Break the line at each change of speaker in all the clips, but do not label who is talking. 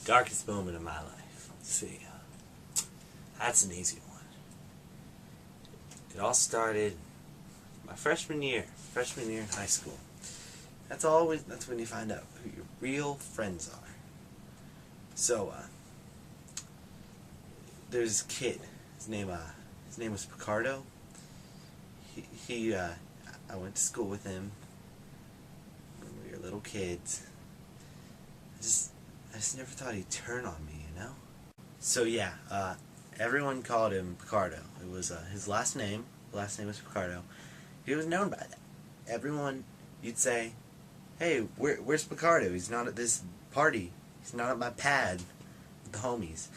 Darkest moment of my life. Let's see. That's an easy one. It all started my freshman year in high school. That's when you find out who your real friends are. So, there's this kid. His name was Picardo. I went to school with him when we were little kids. I just never thought he'd turn on me, you know? So yeah, everyone called him Picardo. It was his last name. The last name was Picardo. He was known by that. Everyone, you'd say, "Hey, where's Picardo? He's not at this party. He's not at my pad with the homies."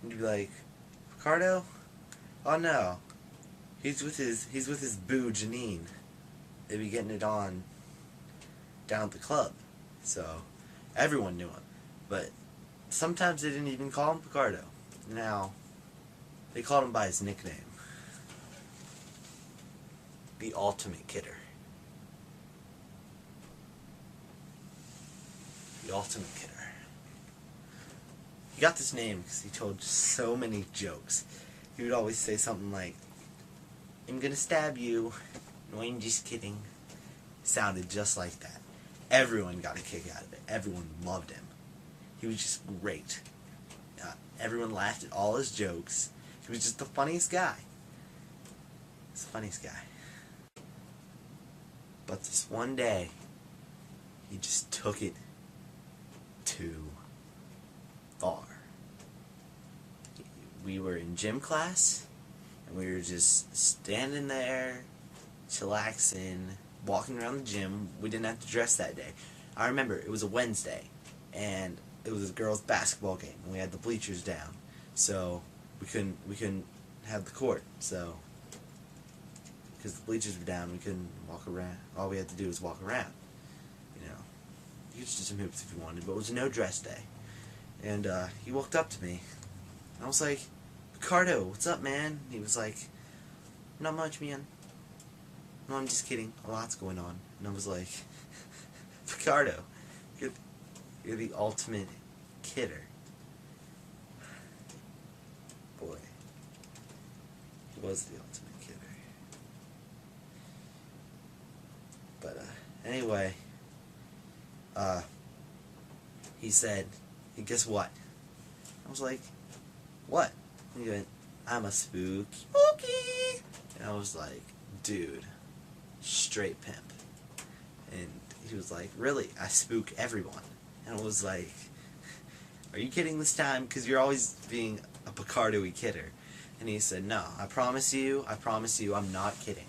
And you'd be like, "Picardo? Oh no, he's with his boo Janine. They'd be getting it on down at the club." So everyone knew him. But sometimes they didn't even call him Picardo. Now, they called him by his nickname. The Ultimate Kidder. The Ultimate Kidder. He got this name because he told so many jokes. He would always say something like, "I'm gonna stab you." "No, I'm just kidding." Sounded just like that. Everyone got a kick out of it. Everyone loved him. He was just great. Everyone laughed at all his jokes. He was just the funniest guy. He's the funniest guy. But this one day, he just took it too far. We were in gym class, and we were just standing there, chillaxing, walking around the gym. We didn't have to dress that day. I remember it was a Wednesday, and it was a girls' basketball game, and we had the bleachers down, so we couldn't have the court. So because the bleachers were down, we couldn't walk around. All we had to do was walk around. You know, you could just do some hoops if you wanted, but it was a no dress day. And he walked up to me, and I was like, "Picardo, what's up, man?" He was like, "Not much, man. No, I'm just kidding. A lot's going on." And I was like, "Picardo, you're the ultimate kidder." Boy, he was the ultimate kidder. But anyway, he said, "Hey, guess what?" I was like, "What?" And he went, "I'm a spooky." And I was like, "Dude, straight pimp." And he was like, "Really? I spook everyone." And I was like, "Are you kidding this time? Because you're always being a Picardo-y kidder." And he said, "No, I promise you, I'm not kidding."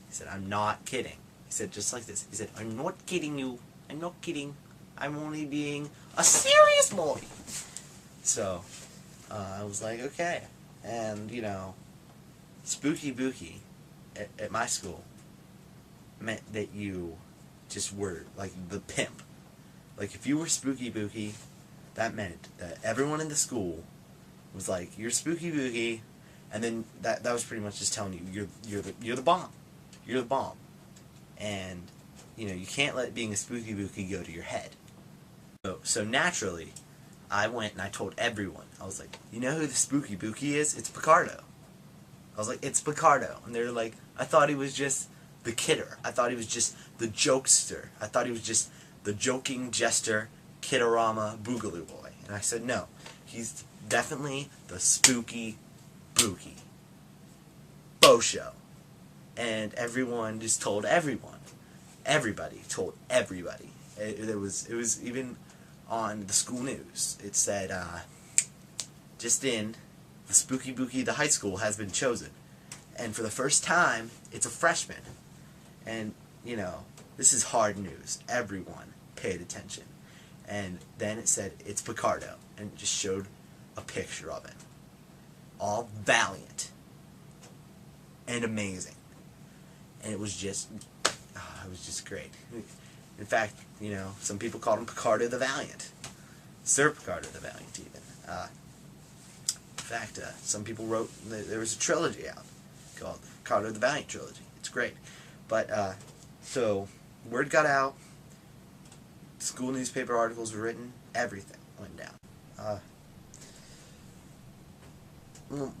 He said, "I'm not kidding." He said just like this. He said, "I'm not kidding you. I'm not kidding. I'm only being a serious boy." So, I was like, okay. And, you know, spooky booky at my school meant that you just were like the pimp. Like if you were spooky booky, that meant that everyone in the school was like, "You're spooky booky," and then that was pretty much just telling you you're the bomb. You're the bomb. And you know, you can't let being a spooky booky go to your head. So naturally, I went and I told everyone. I was like, "You know who the spooky booky is? It's Picardo." I was like, "It's Picardo." And they were like, "I thought he was just the kidder. I thought he was just the jokester. I thought he was just the joking jester, kidorama, boogaloo boy." And I said, "No, he's definitely the spooky booky. Bo-show." And everyone just told everyone. Everybody told everybody. It was even on the school news. It said, "Just in, the spooky booky, the high school has been chosen. And for the first time, it's a freshman." And, you know, this is hard news. Everyone paid attention. And then it said, "It's Picardo." And it just showed a picture of him. All valiant. And amazing. And it was just great. In fact, you know, some people called him Picardo the Valiant. Sir Picardo the Valiant, even. In fact, some people wrote, there was a trilogy out called Picardo the Valiant Trilogy. It's great. But, so, word got out, school newspaper articles were written, everything went down.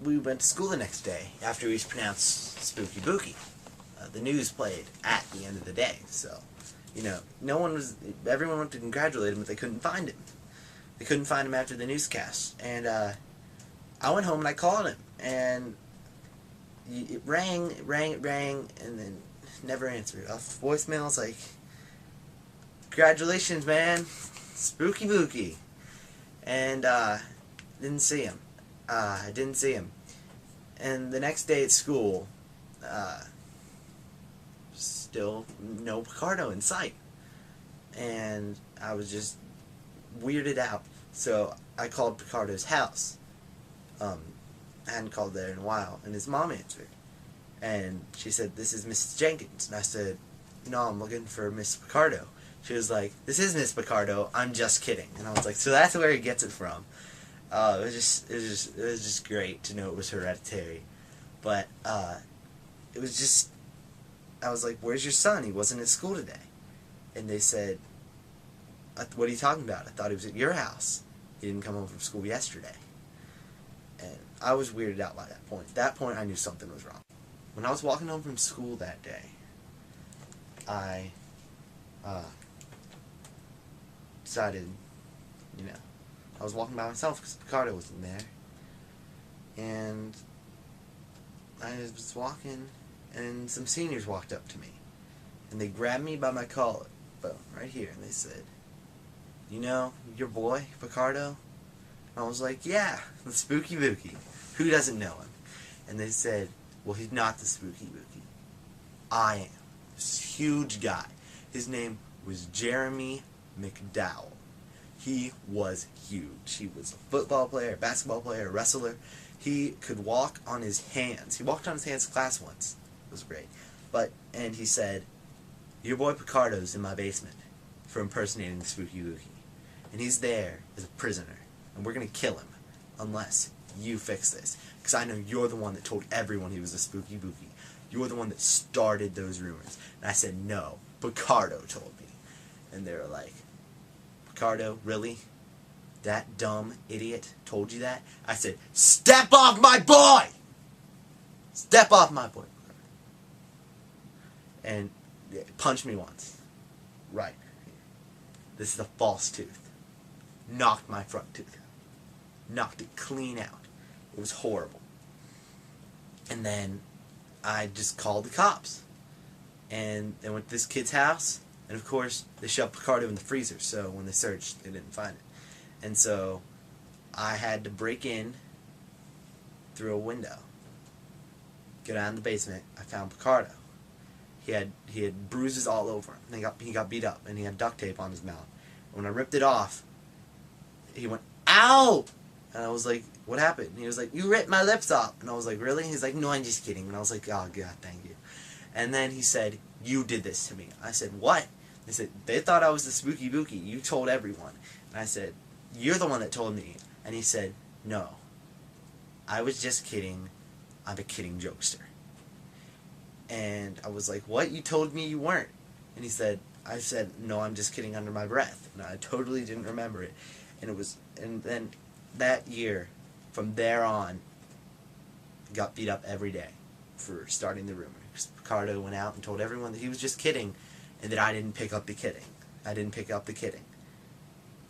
we went to school the next day after we pronounced Spooky Bookie. The news played at the end of the day, so, everyone went to congratulate him, but they couldn't find him. They couldn't find him after the newscast, and I went home and I called him, and it rang, and then never answered. Off voicemail, it's like, congratulations, man, Spooky Bookie, and didn't see him. I didn't see him, and the next day at school, still no Picardo in sight, and I was just weirded out. So I called Picardo's house. I hadn't called there in a while, and his mom answered, and she said, "This is Mrs. Jenkins," and I said, "No, I'm looking for Miss Picardo." She was like, "This is Miss Picardo. I'm just kidding," and I was like, "So that's where he gets it from." It was just great to know it was hereditary, but it was just. I was like, "Where's your son? He wasn't at school today." And they said, "What are you talking about? I thought he was at your house. He didn't come home from school yesterday." And I was weirded out by that point. At that point, I knew something was wrong. When I was walking home from school that day, I decided, I was walking by myself because Picardo wasn't there. And I was walking, and some seniors walked up to me, and they grabbed me by my collar, right here, and they said, "You know your boy, Picardo?" And I was like, "Yeah, the Spooky Bookie. Who doesn't know him?" And they said, "Well, he's not the Spooky Bookie. I am." This huge guy. His name was Jeremy McDowell. He was huge. He was a football player, a basketball player, a wrestler. He could walk on his hands. He walked on his hands in class once. It was great. And he said, "Your boy Picardo's in my basement for impersonating the Spooky Bookie. And he's there as a prisoner. And we're going to kill him unless you fix this. Because I know you're the one that told everyone he was a Spooky Bookie. You're the one that started those rumors." And I said, "No, Picardo told me." And they were like, "Picardo, really? That dumb idiot told you that?" I said, "Step off my boy! Step off my boy." And punched me once. Right here. This is a false tooth. Knocked my front tooth out. Knocked it clean out. It was horrible. And then I just called the cops. And they went to this kid's house. And of course, they shoved Picardo in the freezer. So when they searched, they didn't find it. And so I had to break in through a window. Go down in the basement. I found Picardo. He had bruises all over him. He got beat up, and he had duct tape on his mouth. And when I ripped it off, he went, "Ow!" And I was like, "What happened?" And he was like, "You ripped my lips off." And I was like, "Really?" He's like, "No, I'm just kidding." And I was like, "Oh, God, thank you." And then he said, "You did this to me." I said, "What?" They said, "They thought I was the Spooky Bookie. You told everyone." And I said, "You're the one that told me." And he said, "No, I was just kidding. I'm a kidding jokester." And I was like, "What? You told me you weren't." And I said, "No, I'm just kidding," under my breath. And I totally didn't remember it. And then that year, from there on, I got beat up every day for starting the rumor. Because Picardo went out and told everyone that he was just kidding, and that I didn't pick up the kidding. I didn't pick up the kidding.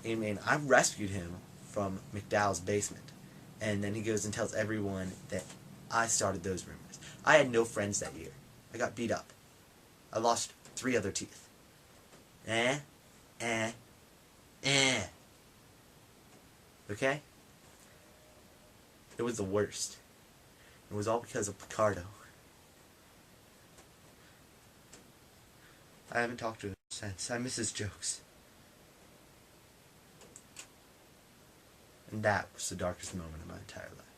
I mean, I rescued him from McDowell's basement. And then he goes and tells everyone that I started those rumors. I had no friends that year. I got beat up. I lost 3 other teeth. Okay? It was the worst. It was all because of Picardo. I haven't talked to him since. I miss his jokes. And that was the darkest moment of my entire life.